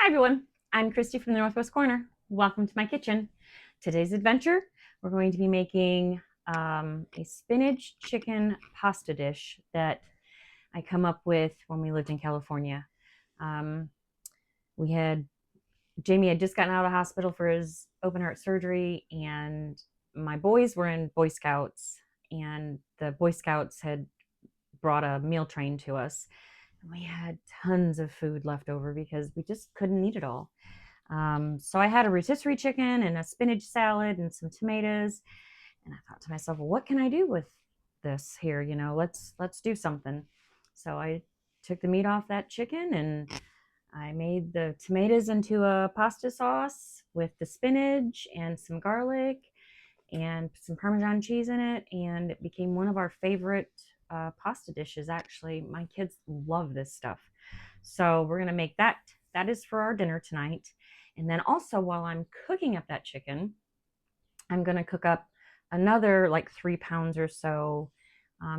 everyone, I'm Christy from the Northwest Corner. Welcome to my kitchen. Today's adventure, we're going to be making a spinach chicken pasta dish that I come up with when we lived in California. Jamie had just gotten out of the hospital for his open heart surgery, and my boys were in Boy Scouts, and the Boy Scouts had brought a meal train to us. And we had tons of food left over because we just couldn't eat it all. So I had a rotisserie chicken and a spinach salad and some tomatoes. And I thought to myself, well, what can I do with this here? Let's do something. So I took the meat off that chicken and I made the tomatoes into a pasta sauce with the spinach and some garlic and some Parmesan cheese in it. And it became one of our favorite pasta dishes. Actually, my kids love this stuff. So we're going to make that. That is for our dinner tonight. And then also while I'm cooking up that chicken, I'm going to cook up another like 3 pounds or so,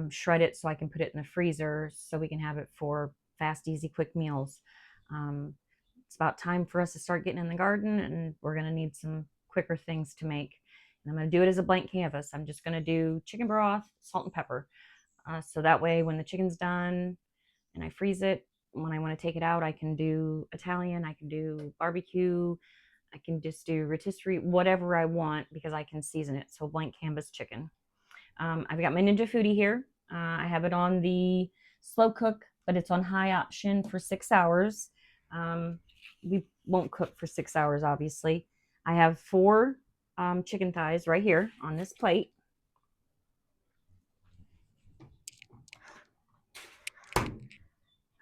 shred it so I can put it in the freezer so we can have it for fast, easy, quick meals. It's about time for us to start getting in the garden, and we're going to need some quicker things to make. And I'm going to do it as a blank canvas. I'm just going to do chicken broth, salt and pepper. So that way when the chicken's done and I freeze it, when I want to take it out, I can do Italian, I can do barbecue, I can just do rotisserie, whatever I want, because I can season it. So blank canvas chicken. I've got my Ninja Foodie here. I have it on the slow cook, but it's on high option for 6 hours. We won't cook for 6 hours, obviously. I have 4 chicken thighs right here on this plate.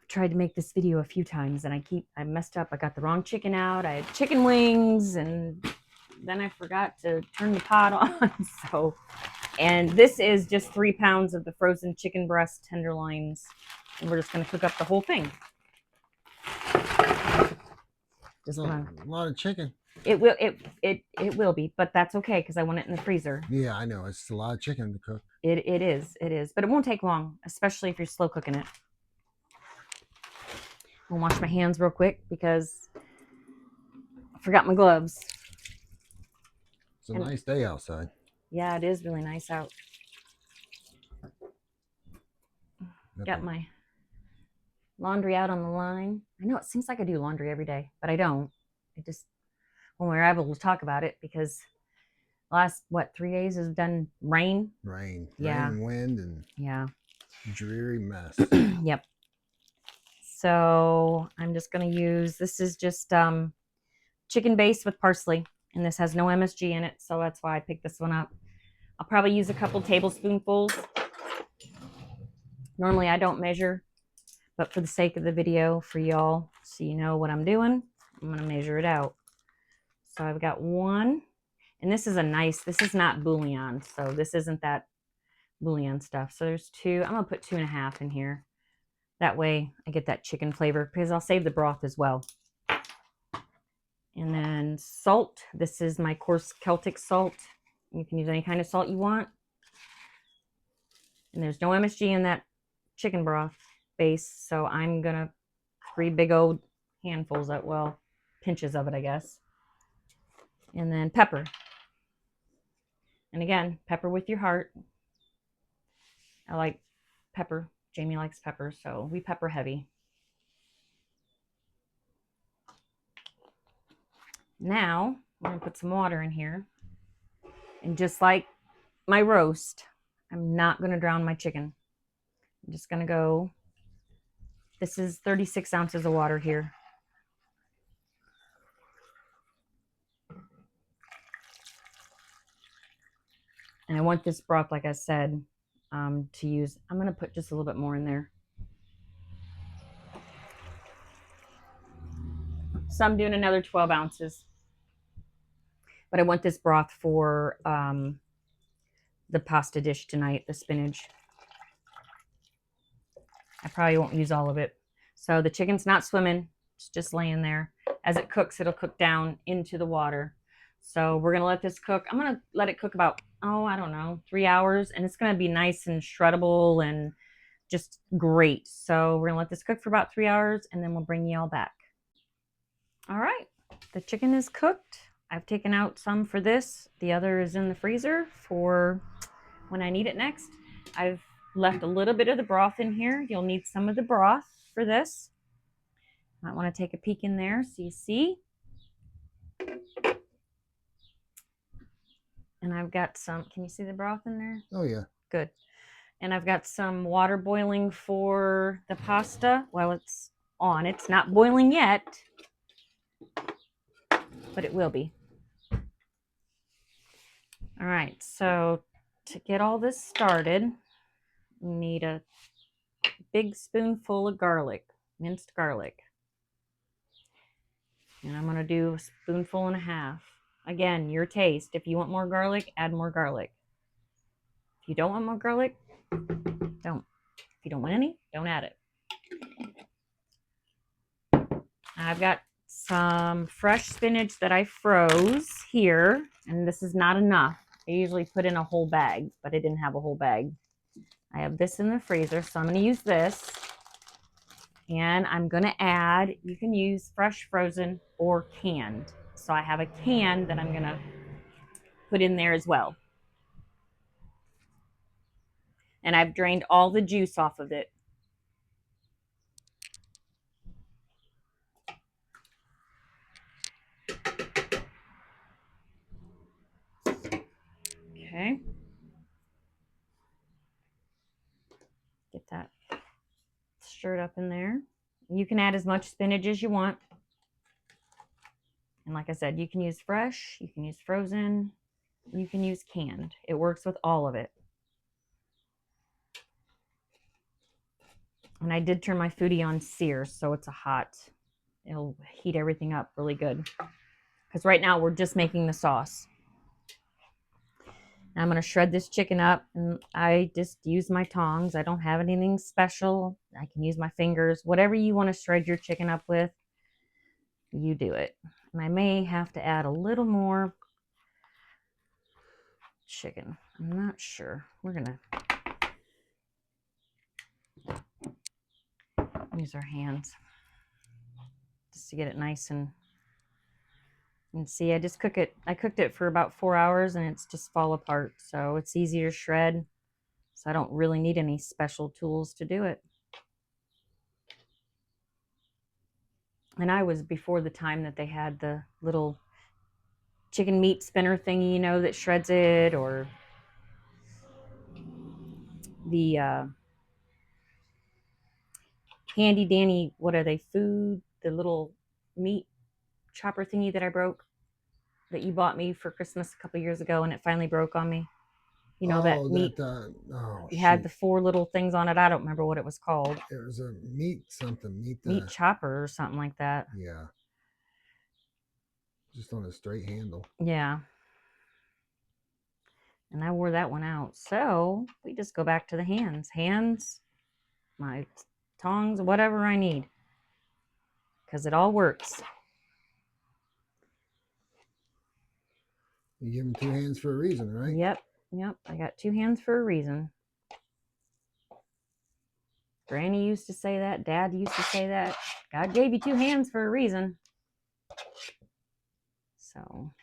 Tried to make this video a few times and I messed up. I got the wrong chicken out. I had chicken wings and then I forgot to turn the pot on. And this is just 3 pounds of the frozen chicken breast tenderloins. And we're just going to cook up the whole thing. Just a lot of chicken. It will be, but that's okay because I want it in the freezer. Yeah, I know. It's a lot of chicken to cook. It is, but it won't take long, especially if you're slow cooking it. I'll wash my hands real quick because I forgot my gloves. It's a nice day outside. Yeah, it is really nice out. Got my laundry out on the line. I know it seems like I do laundry every day, but I don't. When we're able to talk about it, because last 3 days has done rain. Yeah. Rain, wind, and dreary mess. Yep. So I'm just going to use, this is just chicken base with parsley, and this has no MSG in it, so that's why I picked this one up. I'll probably use a couple tablespoonfuls. Normally I don't measure, but for the sake of the video for y'all, so you know what I'm doing, I'm going to measure it out. So I've got 1, and this is not bouillon, so this isn't that bouillon stuff. So there's 2. I'm going to put 2.5 in here. That way I get that chicken flavor because I'll save the broth as well. And then salt. This is my coarse Celtic salt. You can use any kind of salt you want. And there's no MSG in that chicken broth base, so I'm going to 3 big old handfuls pinches of it, I guess. And then pepper. And again, pepper with your heart. I like pepper. Jamie likes pepper, so we pepper heavy. Now, I'm going to put some water in here. And just like my roast, I'm not going to drown my chicken. I'm just going to go, this is 36 ounces of water here. And I want this broth, like I said, to use. I'm going to put just a little bit more in there. So I'm doing another 12 ounces. But I want this broth for the pasta dish tonight, the spinach. I probably won't use all of it. So the chicken's not swimming. It's just laying there. As it cooks, it'll cook down into the water. So we're going to let this cook. I'm going to let it cook about, I don't know, 3 hours. And it's going to be nice and shreddable and just great. So we're going to let this cook for about 3 hours, and then we'll bring you all back. All right, the chicken is cooked. I've taken out some for this. The other is in the freezer for when I need it next. I've left a little bit of the broth in here. You'll need some of the broth for this. Might want to take a peek in there so you see. And I've got some, can you see the broth in there? Oh, yeah. Good. And I've got some water boiling for the pasta while it's on. It's not boiling yet, but it will be. All right, so to get all this started, you need a big spoonful of garlic, minced garlic. And I'm going to do a spoonful and a half. Again, your taste. If you want more garlic, add more garlic. If you don't want more garlic, don't. If you don't want any, don't add it. I've got some fresh spinach that I froze here, and this is not enough. I usually put in a whole bag, but I didn't have a whole bag. I have this in the freezer, so I'm going to use this. And I'm going to add, you can use fresh, frozen, or canned. So I have a can that I'm going to put in there as well. And I've drained all the juice off of it. Okay. Get that stirred up in there. You can add as much spinach as you want. And like I said, you can use fresh, you can use frozen, you can use canned. It works with all of it. And I did turn my foodie on sear, so it's it'll heat everything up really good. Because right now we're just making the sauce. Now I'm going to shred this chicken up, and I just use my tongs. I don't have anything special. I can use my fingers. Whatever you want to shred your chicken up with, you do it. And I may have to add a little more chicken. I'm not sure. We're going to use our hands just to get it nice and see, I just cook it. I cooked it for about 4 hours and it's just fall apart. So it's easy to shred. So I don't really need any special tools to do it. And I was before the time that they had the little chicken meat spinner thingy, you know, that shreds it, or the handy dandy, what are they, food, the little meat chopper thingy that I broke, that you bought me for Christmas a couple years ago, and it finally broke on me. You know, that meat. You had the 4 little things on it. I don't remember what it was called. It was a meat something. Meat chopper or something like that. Yeah. Just on a straight handle. Yeah. And I wore that one out. So we just go back to the hands. Hands, my tongs, whatever I need. Because it all works. You give them 2 hands for a reason, right? Yep. I got 2 hands for a reason. Granny used to say that. Dad used to say that. God gave you 2 hands for a reason. So.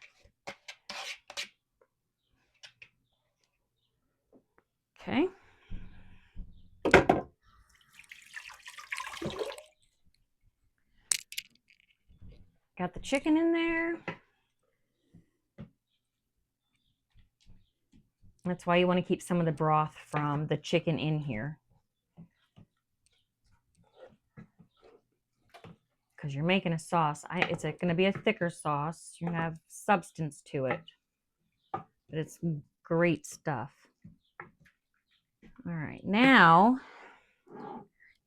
Okay. Got the chicken in there. That's why you want to keep some of the broth from the chicken in here. Because you're making a sauce. It's going to be a thicker sauce. You're going to have substance to it. But it's great stuff. All right. Now,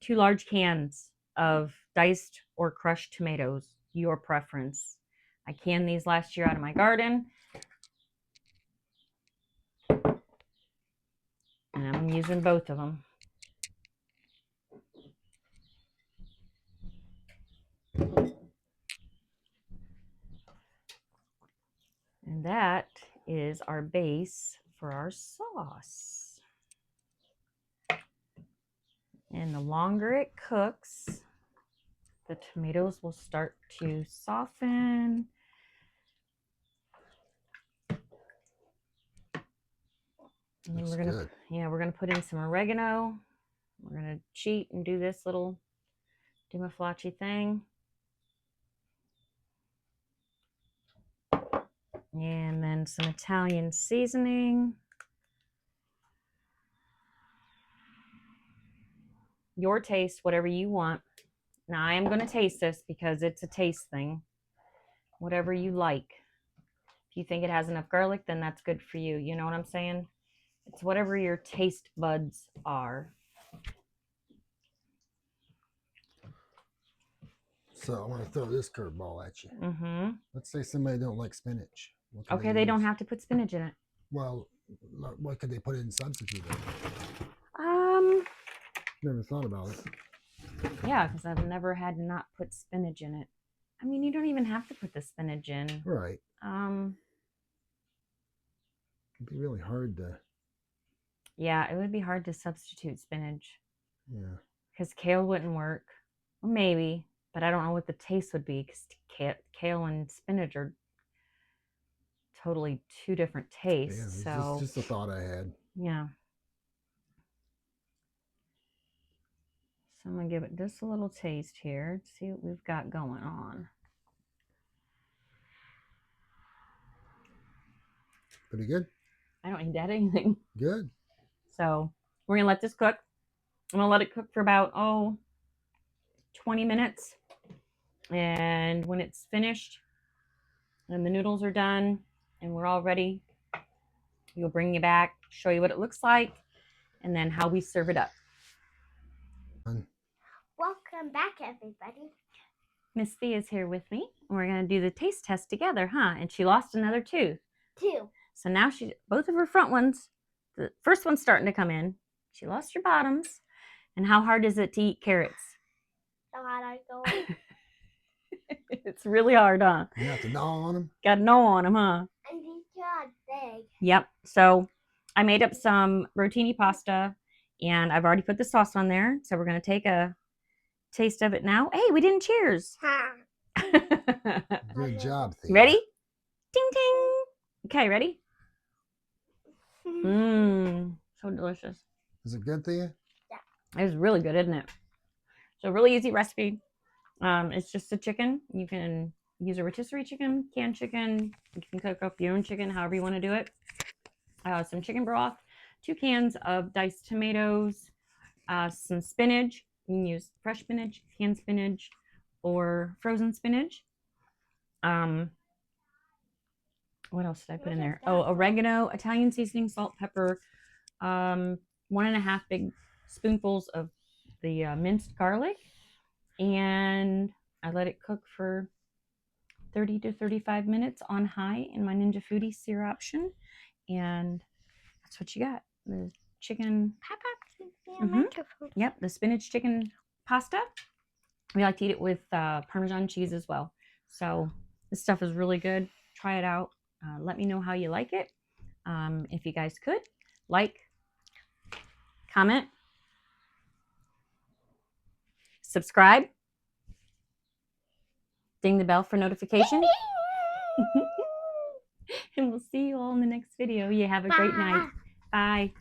2 large cans of diced or crushed tomatoes. Your preference. I canned these last year out of my garden. And I'm using both of them. And that is our base for our sauce. And the longer it cooks, The tomatoes will start to soften. And Looks we're gonna, good. yeah, we're gonna put in some oregano. We're gonna cheat and do this little dimaflaci thing. And then some Italian seasoning. Your taste, whatever you want. Now I am going to taste this because it's a taste thing. Whatever you like. If you think it has enough garlic, then that's good for you. You know what I'm saying? It's whatever your taste buds are. So I want to throw this curveball at you. Mm-hmm. Let's say somebody don't like spinach. Okay, they don't have to put spinach in it. Well, what could they put in substitute of? Never thought about it. Yeah, because I've never had not put spinach in it. I mean, you don't even have to put the spinach in. Right. It'd be really hard to. Yeah, it would be hard to substitute spinach. Yeah. Because kale wouldn't work. Well, maybe, but I don't know what the taste would be because kale and spinach are totally two different tastes. Yeah, so just a thought I had. Yeah. So I'm going to give it just a little taste here. See what we've got going on. Pretty good. I don't need to add anything. Good. So we're going to let this cook. I'm going to let it cook for about, 20 minutes. And when it's finished and the noodles are done and we're all ready, we'll bring you back, show you what it looks like, and then how we serve it up. Welcome back, everybody. Miss Thea is here with me. We're going to do the taste test together, huh? And she lost another tooth. 2. So now both of her front ones, the first one's starting to come in. She lost her bottoms. And how hard is it to eat carrots? So hard I go. It's really hard, huh? You have to gnaw on them? Got to gnaw on them, huh? And these are big. Yep. So I made up some rotini pasta, and I've already put the sauce on there. So we're going to take a taste of it now. Hey, we didn't cheers. Good job, Thea. Ready? Ding, ding. Okay, ready? So delicious. Is it good, Thea? Yeah. It's really good, isn't it? So really easy recipe. It's just a chicken. You can use a rotisserie chicken, canned chicken. You can cook up your own chicken, however you want to do it. Some chicken broth, 2 cans of diced tomatoes, some spinach. You can use fresh spinach, canned spinach, or frozen spinach. What else did I put in there? Oh, oregano, Italian seasoning, salt, pepper, 1.5 big spoonfuls of the minced garlic, and I let it cook for 30 to 35 minutes on high in my Ninja Foodie sear option, and that's what you got. The chicken. Yep, the spinach chicken pasta. We like to eat it with Parmesan cheese as well. So this stuff is really good. Try it out. Let me know how you like it. If you guys could, like, comment, subscribe, ding the bell for notifications. And we'll see you all in the next video. You have a great night. Bye.